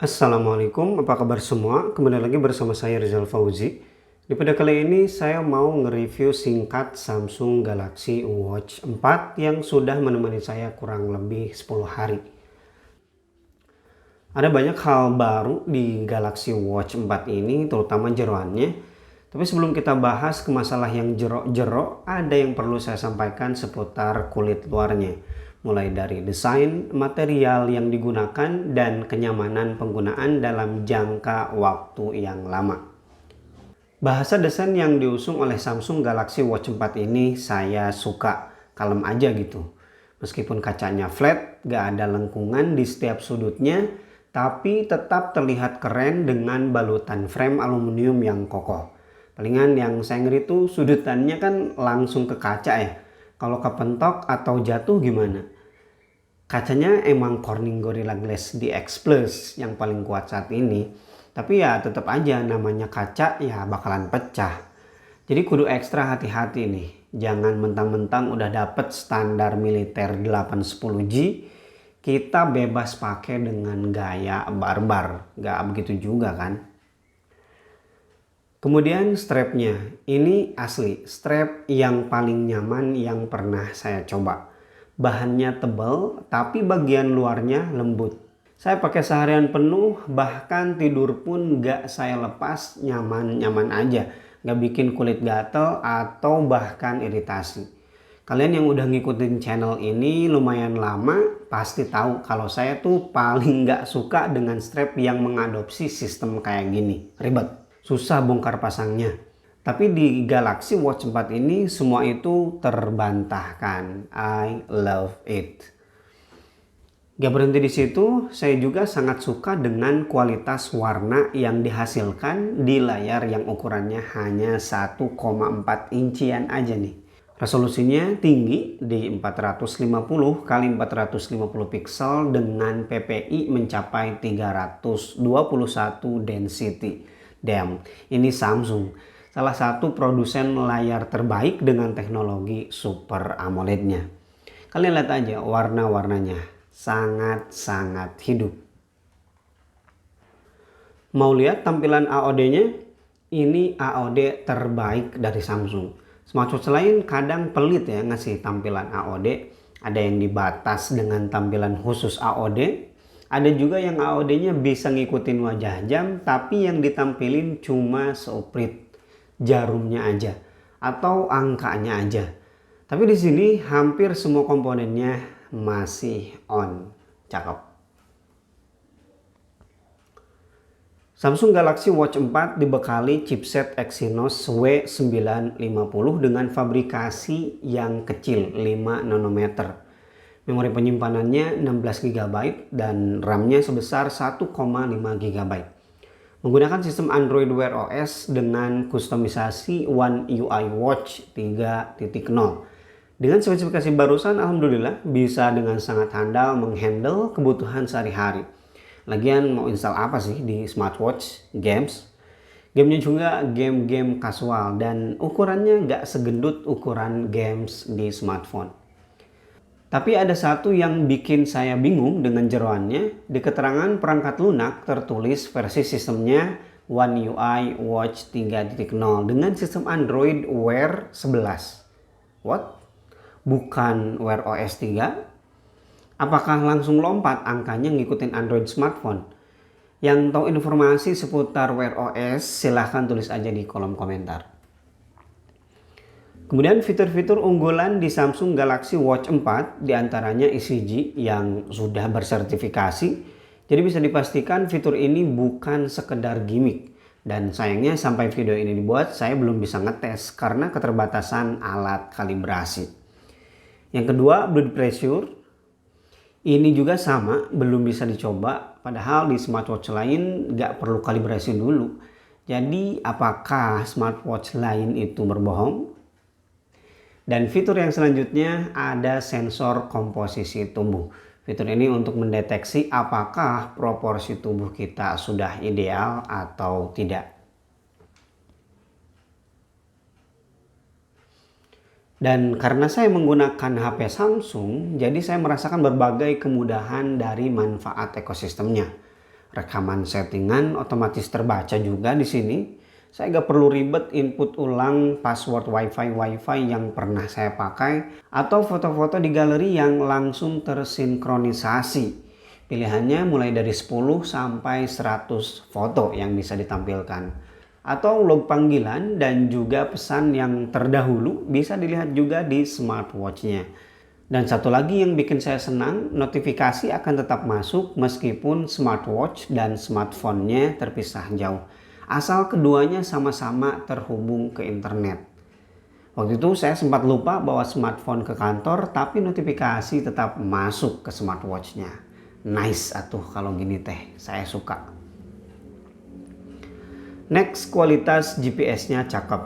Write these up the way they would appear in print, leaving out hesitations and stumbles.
Assalamualaikum, apa kabar semua? Kembali lagi bersama saya Rizal Fauzi. Di pada kali ini saya mau nge-review singkat Samsung Galaxy Watch 4 yang sudah menemani saya kurang lebih 10 hari. Ada banyak hal baru di Galaxy Watch 4 ini, terutama jeroannya. Tapi sebelum kita bahas ke masalah yang jero-jero, ada yang perlu saya sampaikan seputar kulit luarnya. Mulai dari desain, material yang digunakan, dan kenyamanan penggunaan dalam jangka waktu yang lama. Bahasa desain yang diusung oleh Samsung Galaxy Watch 4 ini saya suka, kalem aja gitu. Meskipun kacanya flat, gak ada lengkungan di setiap sudutnya, tapi tetap terlihat keren dengan balutan frame aluminium yang kokoh. Palingan yang saya ngeri tuh sudutannya kan langsung ke kaca ya. Kalau kepentok atau jatuh gimana? Kacanya emang Corning Gorilla Glass DX Plus yang paling kuat saat ini. Tapi ya tetap aja namanya kaca ya bakalan pecah. Jadi kudu ekstra hati-hati nih. Jangan mentang-mentang udah dapet standar militer 810G, kita bebas pakai dengan gaya barbar. Gak begitu juga kan? Kemudian strapnya, ini asli strap yang paling nyaman yang pernah saya coba. Bahannya tebal tapi bagian luarnya lembut. Saya pakai seharian penuh, bahkan tidur pun gak saya lepas, nyaman-nyaman aja. Gak bikin kulit gatel atau bahkan iritasi. Kalian yang udah ngikutin channel ini lumayan lama pasti tahu kalau saya tuh paling gak suka dengan strap yang mengadopsi sistem kayak gini. Ribet, susah bongkar pasangnya. Tapi di Galaxy Watch 4 ini semua itu terbantahkan. I love it. Gak berhenti di situ, saya juga sangat suka dengan kualitas warna yang dihasilkan di layar yang ukurannya hanya 1,4 incian aja nih. Resolusinya tinggi di 450 kali 450 pixel dengan PPI mencapai 321 density. Damn, ini Samsung, salah satu produsen layar terbaik dengan teknologi Super AMOLED-nya. Kalian lihat aja warna-warnanya, sangat-sangat hidup. Mau lihat tampilan AOD-nya? Ini AOD terbaik dari Samsung. Smartwatch lain kadang pelit ya ngasih tampilan AOD. Ada yang dibatas dengan tampilan khusus AOD. Ada juga yang AOD-nya bisa ngikutin wajah jam, tapi yang ditampilin cuma seuprit jarumnya aja atau angkanya aja. Tapi di sini hampir semua komponennya masih on. Cakep. Samsung Galaxy Watch 4 dibekali chipset Exynos W950 dengan fabrikasi yang kecil 5 nanometer. Memori penyimpanannya 16 GB dan RAM-nya sebesar 1,5 GB. Menggunakan sistem Android Wear OS dengan kustomisasi One UI Watch 3.0. Dengan spesifikasi barusan, alhamdulillah bisa dengan sangat handal menghandle kebutuhan sehari-hari. Lagian mau install apa sih di smartwatch? Games. Gamenya juga game-game kasual dan ukurannya nggak segendut ukuran games di smartphone. Tapi ada satu yang bikin saya bingung dengan jeroannya. Di keterangan perangkat lunak tertulis versi sistemnya One UI Watch 3.0 dengan sistem Android Wear 11. What? Bukan Wear OS 3? Apakah langsung lompat angkanya ngikutin Android smartphone? Yang tahu informasi seputar Wear OS silahkan tulis aja di kolom komentar. Kemudian fitur-fitur unggulan di Samsung Galaxy Watch 4 diantaranya ECG yang sudah bersertifikasi. Jadi bisa dipastikan fitur ini bukan sekedar gimmick. Dan sayangnya sampai video ini dibuat saya belum bisa ngetes karena keterbatasan alat kalibrasi. Yang kedua, blood pressure. Ini juga sama, belum bisa dicoba, padahal di smartwatch lain nggak perlu kalibrasi dulu. Jadi apakah smartwatch lain itu berbohong? Dan fitur yang selanjutnya ada sensor komposisi tubuh. Fitur ini untuk mendeteksi apakah proporsi tubuh kita sudah ideal atau tidak. Dan karena saya menggunakan HP Samsung, jadi saya merasakan berbagai kemudahan dari manfaat ekosistemnya. rekaman settingan otomatis terbaca juga di sini. Saya nggak perlu ribet input ulang password wifi yang pernah saya pakai atau foto-foto di galeri yang langsung tersinkronisasi. Pilihannya mulai dari 10 sampai 100 foto yang bisa ditampilkan. Atau log panggilan dan juga pesan yang terdahulu bisa dilihat juga di smartwatch-nya. Dan satu lagi yang bikin saya senang, notifikasi akan tetap masuk meskipun smartwatch dan smartphone-nya terpisah jauh. Asal keduanya sama-sama terhubung ke internet. Waktu itu saya sempat lupa bawa smartphone ke kantor, tapi notifikasi tetap masuk ke smartwatch-nya. Nice atuh kalau gini teh, saya suka. Next, kualitas GPS-nya cakep,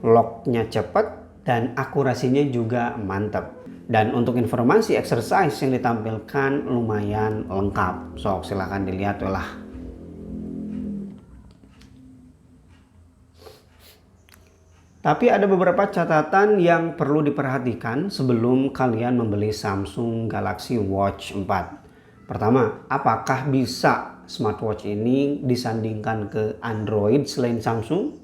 lock-nya cepat, dan akurasinya juga mantap. Dan untuk informasi exercise yang ditampilkan lumayan lengkap. So, silahkan dilihat lah. Tapi ada beberapa catatan yang perlu diperhatikan sebelum kalian membeli Samsung Galaxy Watch 4. Pertama, apakah bisa smartwatch ini disandingkan ke Android selain Samsung?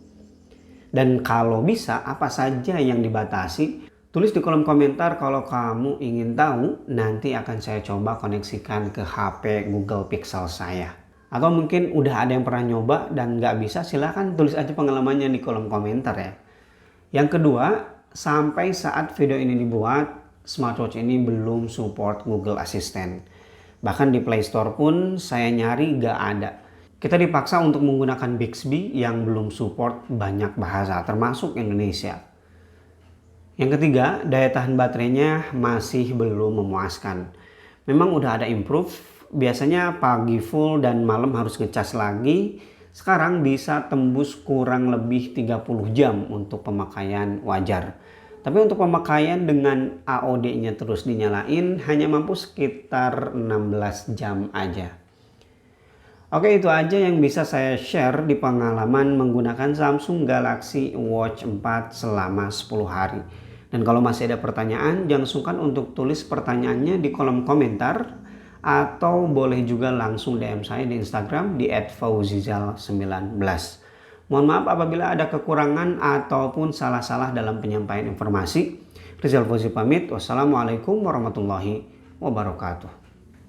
Dan kalau bisa, apa saja yang dibatasi? Tulis di kolom komentar kalau kamu ingin tahu, nanti akan saya coba koneksikan ke HP Google Pixel saya. Atau mungkin udah ada yang pernah nyoba dan nggak bisa, silahkan tulis aja pengalamannya di kolom komentar ya. Yang kedua, sampai saat video ini dibuat, smartwatch ini belum support Google Assistant. Bahkan di Play Store pun saya nyari gak ada. Kita dipaksa untuk menggunakan Bixby yang belum support banyak bahasa, termasuk Indonesia. Yang ketiga, daya tahan baterainya masih belum memuaskan. Memang udah ada improve, biasanya pagi full dan malam harus ngecas lagi. Sekarang bisa tembus kurang lebih 30 jam untuk pemakaian wajar. Tapi untuk pemakaian dengan AOD-nya terus dinyalain hanya mampu sekitar 16 jam aja. Oke, itu aja yang bisa saya share di pengalaman menggunakan Samsung Galaxy Watch 4 selama 10 hari. Dan kalau masih ada pertanyaan, jangan sungkan untuk tulis pertanyaannya di kolom komentar. Atau boleh juga langsung DM saya di Instagram di @fauzizal19. Mohon maaf apabila ada kekurangan ataupun salah-salah dalam penyampaian informasi. Rizal Fauzi pamit. Wassalamualaikum warahmatullahi wabarakatuh.